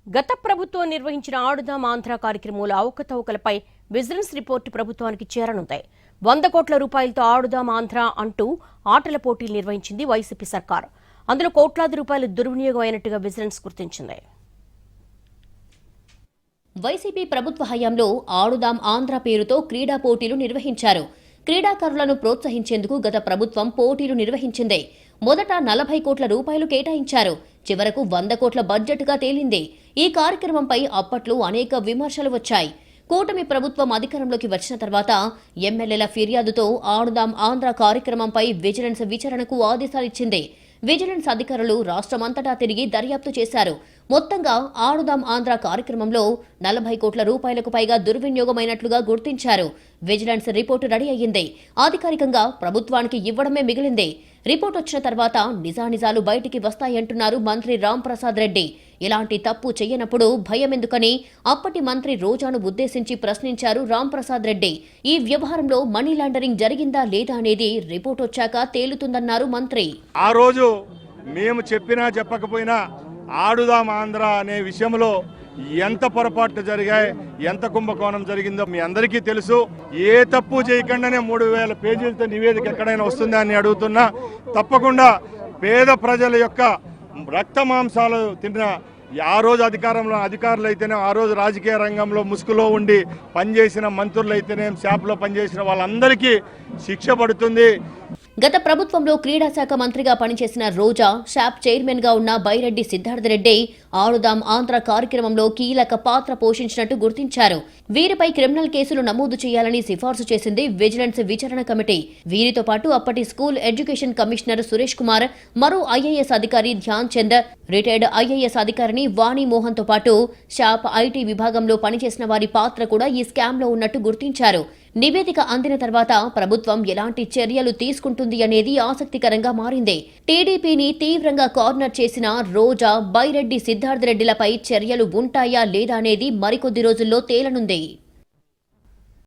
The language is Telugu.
గత ప్రభుత్వం నిర్వహించిన ఆడుదాం ఆంధ్ర కార్యక్రమంలో అవకతవకలపై విజిలెన్స్ రిపోర్టు ప్రభుత్వానికి చేరనుంది. 100 కోట్ల రూపాయలతో ఆడుదాం ఆంధ్ర అంటూ ఆటల పోటీలు నిర్వహించింది వైసీపీ సర్కార్. అందులో కోట్లాది రూపాయలు దుర్వినియోగం అయినట్టుగా విజిలెన్స్ గుర్తించింది. వైసీపీ ప్రభుత్వ హయాంలో ఆడుదాం ఆంధ్ర పేరుతో క్రీడా పోటీలు నిర్వహించారు. క్రీడాకారులను ప్రోత్సహించేందుకు గత ప్రభుత్వం పోటీలు నిర్వహించింది. మొదట 40 కోట్ల రూపాయలు కేటాయించారు. చివరకు 100 కోట్ల బడ్జెట్గా తేలింది. ఈ కార్యక్రమంపై అప్పట్లో అనేక విమర్శలు వచ్చాయి. కూటమి ప్రభుత్వం అధికారంలోకి వచ్చిన తర్వాత ఎమ్మెల్యేల ఫిర్యాదుతో ఆడుదాం ఆంధ్ర కార్యక్రమంపై విజిలెన్స్ విచారణకు ఆదేశాలిచ్చింది. విజిలెన్స్ అధికారులు రాష్ట్రమంతటా తిరిగి దర్యాప్తు చేశారు. మొత్తంగా ఆడుదాం ఆంధ్ర కార్యక్రమంలో 40 కోట్ల రూపాయలకు పైగా దుర్వినియోగమైనట్లుగా గుర్తించారు. విజిలెన్స్ రిపోర్టు రెడీ అయ్యింది. అధికారికంగా ప్రభుత్వానికి ఇవ్వడమే మిగిలింది. రిపోర్ట్ వచ్చిన తర్వాత నిజానిజాలు బయటికి వస్తాయంటున్నారు మంత్రి రాంప్రసాద్ రెడ్డి. ఇలాంటి తప్పు చేయనప్పుడు భయమెందుకని అప్పటి మంత్రి రోజాను ఉద్దేశించి ప్రశ్నించారు రాంప్రసాద్ రెడ్డి. ఈ వ్యవహారంలో మనీ లాండరింగ్ జరిగిందా లేదా అనేది రిపోర్ట్ వచ్చాక తేలుతుందన్నారు మంత్రి. ఆ రోజు మేము చెప్పినా చెప్పకపోయినా ఆడుదాం ఆంధ్ర అనే విషయంలో ఎంత పొరపాట్లు జరిగాయి, ఎంత కుంభకోణం జరిగిందో మీ అందరికీ తెలుసు. ఏ తప్పు చేయకుండానే 3000 పేజీలతో నివేదిక ఎక్కడైనా వస్తుందా అని అడుగుతున్నా. తప్పకుండా పేద ప్రజల యొక్క రక్త మాంసాలు తిన్న ఆ రోజు అధికారులు అయితేనే, ఆ రోజు రాజకీయ రంగంలో ముసుగులో ఉండి పనిచేసిన మంత్రులు అయితేనే, శాప్లో పనిచేసిన వాళ్ళందరికీ శిక్ష పడుతుంది. గత ప్రభుత్వంలో క్రీడా శాఖ మంత్రిగా పనిచేసిన రోజా, షాప్ చైర్మన్ గా ఉన్న బైరెడ్డి సిద్ధార్థరెడ్డి ఆడుదాం ఆంధ్ర కార్యక్రమంలో కీలక పాత్ర పోషించినట్టు గుర్తించారు. వీరిపై క్రిమినల్ కేసులు నమోదు చేయాలని సిఫార్సు చేసింది విజిలెన్స్ విచారణ కమిటీ. వీరితో పాటు అప్పటి school education commissioner Suresh Kumar, మరో ఐఏఎస్ అధికారి ధ్యాన్ చంద్, రిటైర్డ్ ఐఏఎస్ అధికారిని వాణి మోహన్ తో పాటు షాప్ ఐటీ విభాగంలో పనిచేసిన వారి పాత్ర కూడా ఈ స్కామ్ లో ఉన్నట్టు గుర్తించారు. నివేదిక అందిన తర్వాత ప్రభుత్వం ఎలాంటి చర్యలు తీసుకుంటుంది అనేది ఆసక్తికరంగా మారింది. టీడీపీని తీవ్రంగా కార్నర్ చేసిన రోజా, బైరెడ్డి సిద్ధార్థరెడ్డిలపై చర్యలు ఉంటాయా లేదా అనేది మరికొద్ది రోజుల్లో తేలనుంది.